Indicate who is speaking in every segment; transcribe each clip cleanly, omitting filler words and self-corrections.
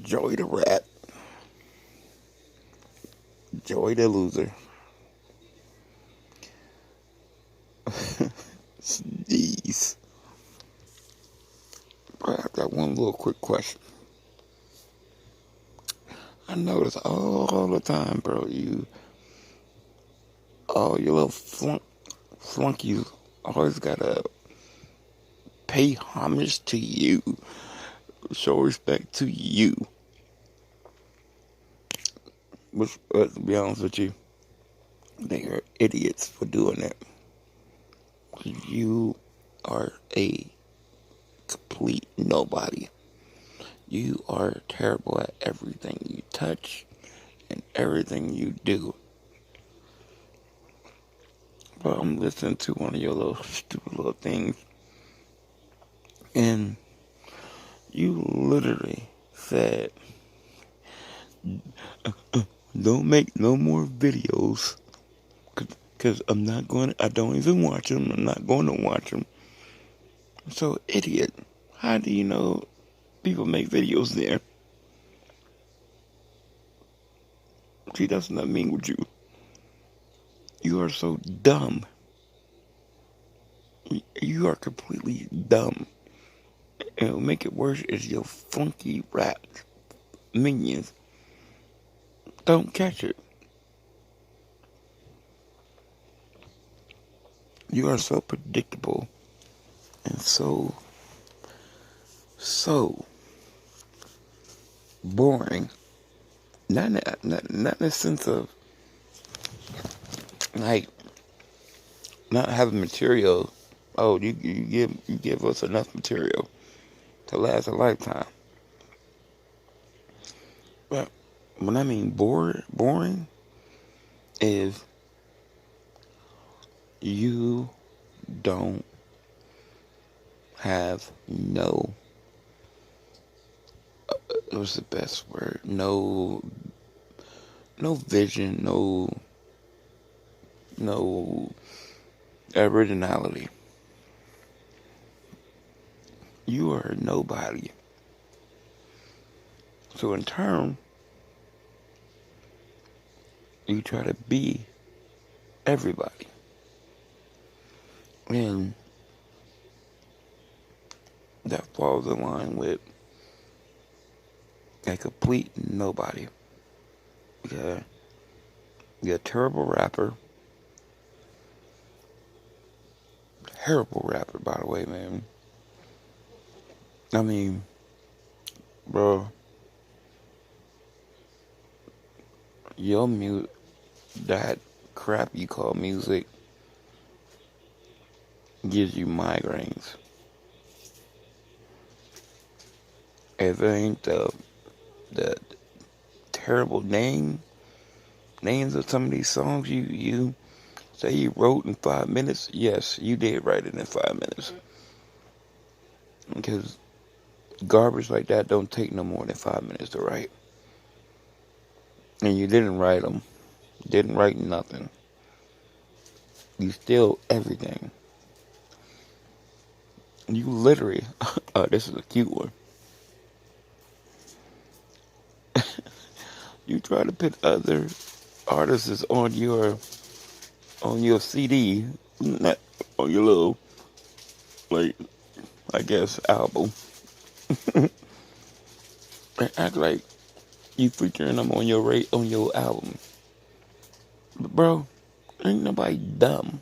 Speaker 1: Joey the rat, Joey the loser. Jeez. I got one little quick question. I notice all the time, bro, all your little flunkies always gotta pay homage to you, show respect to you. Which, to be honest with you, they are idiots for doing that. You are a complete nobody. You are terrible at everything you touch and everything you do. But I'm listening to one of your little stupid little things, and you literally said, don't make no more videos, because I don't even watch them. I'm not going to watch them. So, idiot, how do you know people make videos there? See, that's not me with you. You are so dumb. You are completely dumb. And it'll make it worse is your funky rat minions don't catch it. You are so predictable and so boring. Not in the sense of like not having material. Oh, you give us enough material to last a lifetime. But when I mean boring is you don't have what's the best word? No vision, no originality. You are nobody. So in turn, you try to be everybody. And that falls in line with a complete nobody. Yeah. You're a terrible rapper. Terrible rapper, by the way, man. I mean, bro, that crap you call music gives you migraines. If it ain't the terrible names of some of these songs you say you wrote in 5 minutes, yes, you did write it in 5 minutes. Because garbage like that don't take no more than 5 minutes to write. And you didn't write them. Didn't write nothing. You steal everything. You literally, this is a cute one. You try to put other artists on your CD, not on your little, like, I guess, album. And act like you featuring them on your album. But bro, ain't nobody dumb.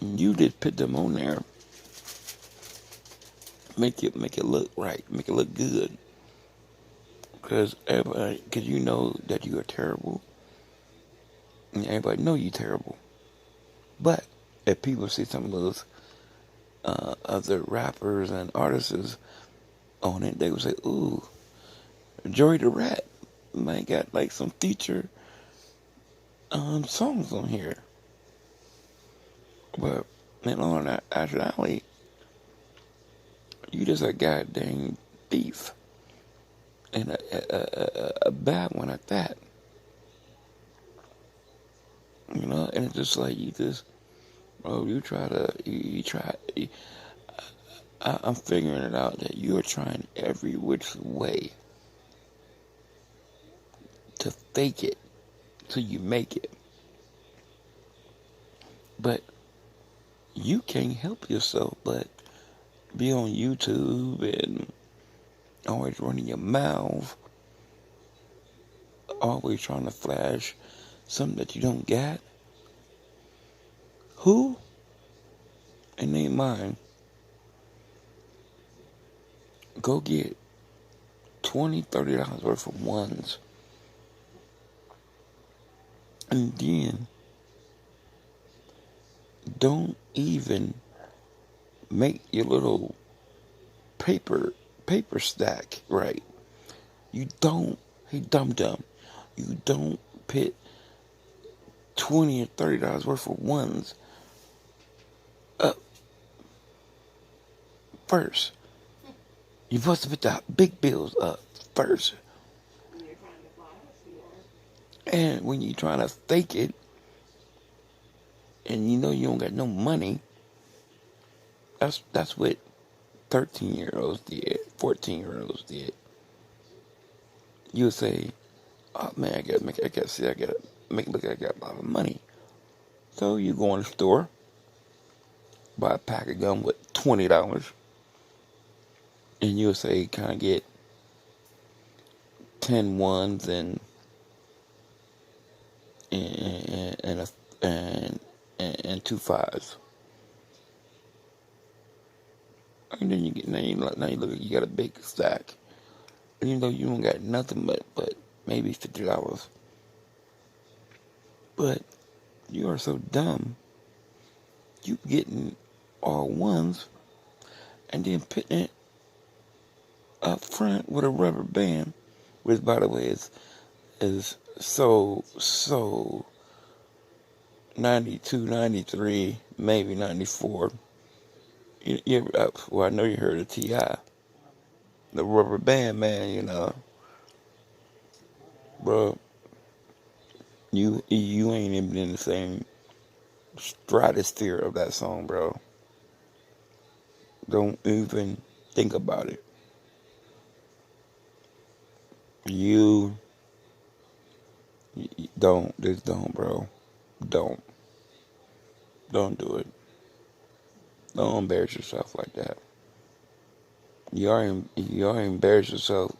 Speaker 1: You just put them on there. Make it look right. Make it look good. Because you know that you are terrible. And everybody know you terrible. But if people see some of those other rappers and artists on it, they would say, ooh, Joey the Rat might got like some feature songs on here. But in all that actuality, you just a goddamn thief. And a bad one at that. You know, and it's just like you try. I'm figuring it out that you are trying every which way to fake it till you make it. But you can't help yourself but be on YouTube and always running your mouth, always trying to flash something that you don't got. Who? It ain't mine. Go get $20, $30 worth of ones. And then don't even make your little paper stack right. You don't, hey dum, you don't put $20 or $30 worth of ones up first. You supposed to put the big bills up first. And when you're trying to fake it, and you know you don't got no money, that's what 13-year-olds did, 14-year-olds did. You'll say, oh man, I gotta make it look like I got a lot of money. So you go in the store, buy a pack of gum with $20, and you'll say, can I get 10 ones and two fives? And then now you look like you got a big stack. Even though you don't got nothing but maybe $50. But you are so dumb. You getting all ones and then putting it up front with a rubber band, which by the way is so 92, 93, maybe 94. Well, I know you heard of T.I. The rubber band man, you know. Bro, you ain't even in the same stratosphere of that song, bro. Don't even think about it. You don't, bro. Don't do it. Don't embarrass yourself like that. You already embarrass yourself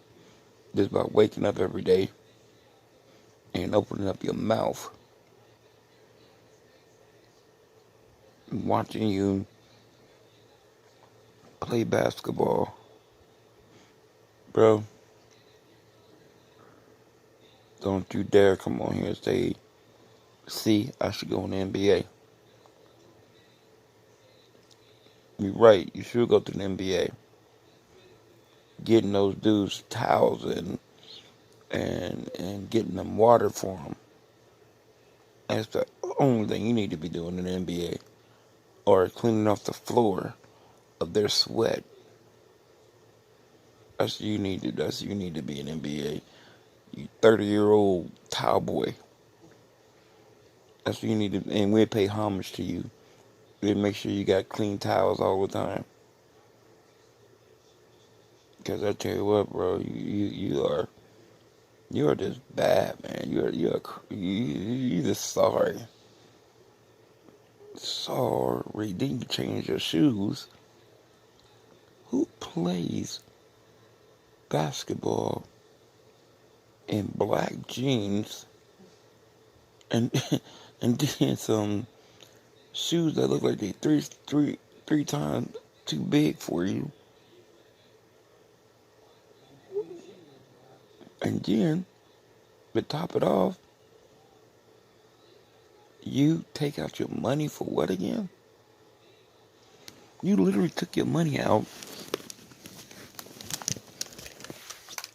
Speaker 1: just by waking up every day and opening up your mouth, watching you play basketball. Bro, don't you dare come on here and say, see, I should go in the NBA. You're right, you should go to the NBA. Getting those dudes towels and getting them water for them. That's the only thing you need to be doing in the NBA. Or cleaning off the floor of their sweat. That's what you need to be an NBA. You 30-year-old towel boy. That's what you need to, and we'll pay homage to you. We'll make sure you got clean towels all the time. Because I tell you what, bro, you are just bad, man. You're just sorry. Sorry. Then you change your shoes. Who plays basketball in black jeans and then some shoes that look like they three times too big for you? And then, to top it off, you take out your money for what again? You literally took your money out.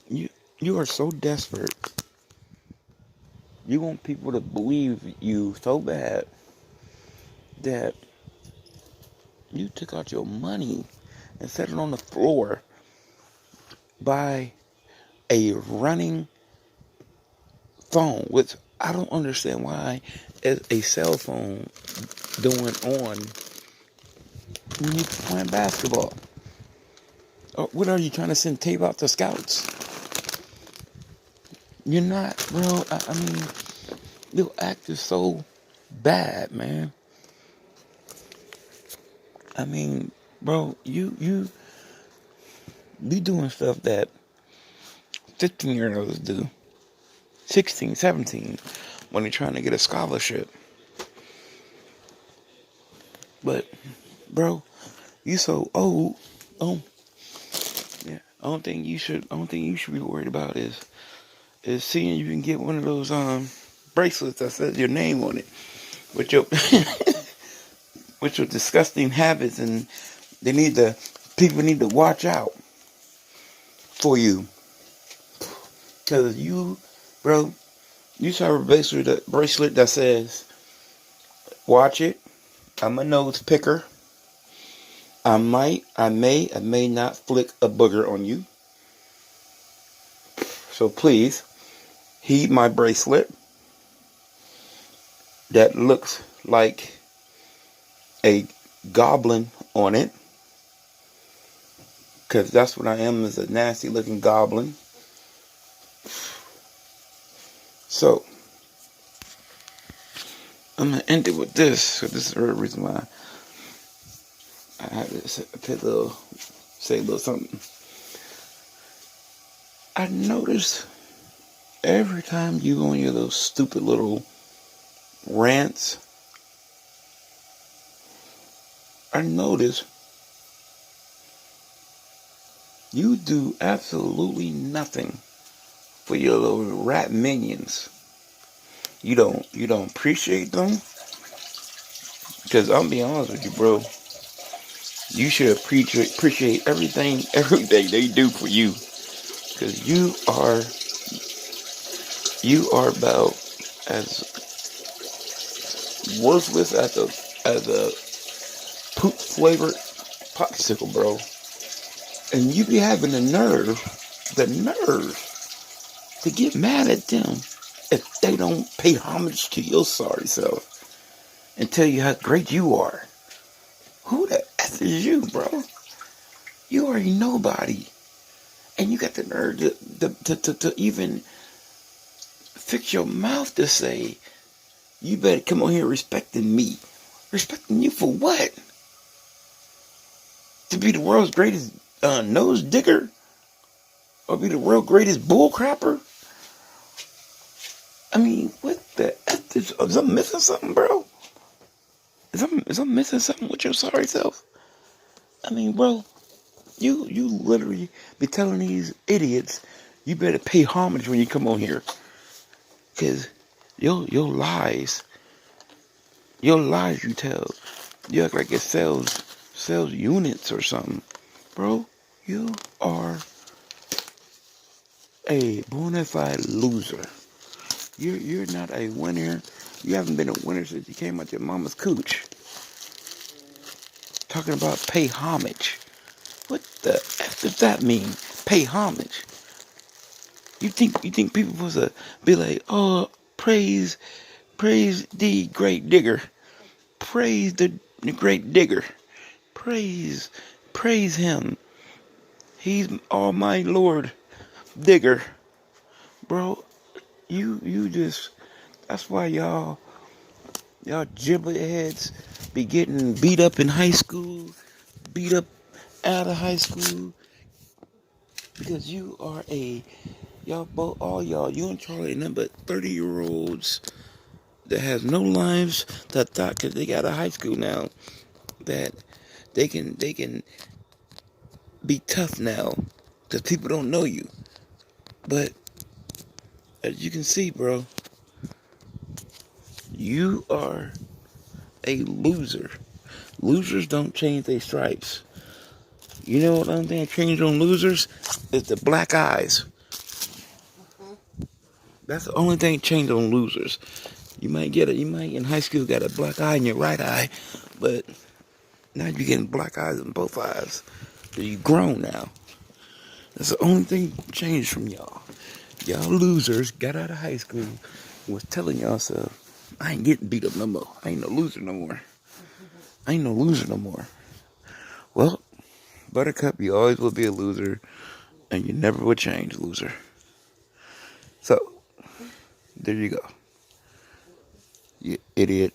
Speaker 1: You are so desperate. You want people to believe you so bad that you took out your money and set it on the floor by a running phone, which I don't understand why is a cell phone doing on when you're playing basketball. What are you trying to send tape out to scouts? You're not, bro. I mean, your act is so bad, man. I mean, bro, you be doing stuff that 15-year-olds do. 16, 17, when they're trying to get a scholarship. But, bro, you so old. Oh, yeah. Only thing you should be worried about is seeing you can get one of those bracelets that says your name on it with your with your disgusting habits, and people need to watch out for you, because you, bro, you saw a bracelet that says, "Watch it. I'm a nose picker. I may not flick a booger on you. So please heed my bracelet that looks like a goblin on it, because that's what I am, is a nasty looking goblin." So I'm gonna end it with this. So this is the real reason why I had to say a little something. I noticed every time you go on your little stupid little rants, I notice you do absolutely nothing for your little rat minions. You don't appreciate them. Because I'm be honest with you, bro. You should appreciate everything they do for you. Because you are about as worthless as a poop flavored popsicle, bro. And you be having the nerve to get mad at them if they don't pay homage to your sorry self and tell you how great you are. Who the F is you, bro? You are nobody. And you got the nerve to even fix your mouth to say, you better come on here respecting me. Respecting you for what? To be the world's greatest nose digger? Or be the world's greatest bull crapper? I mean, what the F is I missing something, bro? Is I missing something with your sorry self? I mean, bro, you literally be telling these idiots you better pay homage when you come on here. Because your lies you tell, you act like it sells units or something. Bro, you are a bona fide loser. You're not a winner. You haven't been a winner since you came out your mama's cooch. Talking about pay homage. What the F does that mean? Pay homage. You think people supposed to be like, oh, praise the great digger. Praise the great digger. Praise him. He's Almighty Lord Digger. Bro, you just, that's why y'all giblet heads be getting beat up in high school, beat up out of high school, because you are you and Charlie, nothing but 30-year-olds that has no lives, that thought because they got out of high school now that they can be tough now because people don't know you. But as you can see, bro, you are a loser. Losers don't change their stripes. You know what I'm saying? Change on losers is the black eyes. That's the only thing changed on losers. You might in high school got a black eye in your right eye, but now you're getting black eyes in both eyes. Because you grown now. That's the only thing changed from y'all. Y'all losers got out of high school and was telling yourself, I ain't getting beat up no more. I ain't no loser no more. Well, Buttercup, you always will be a loser, and you never will change, loser. So, there you go. You idiot.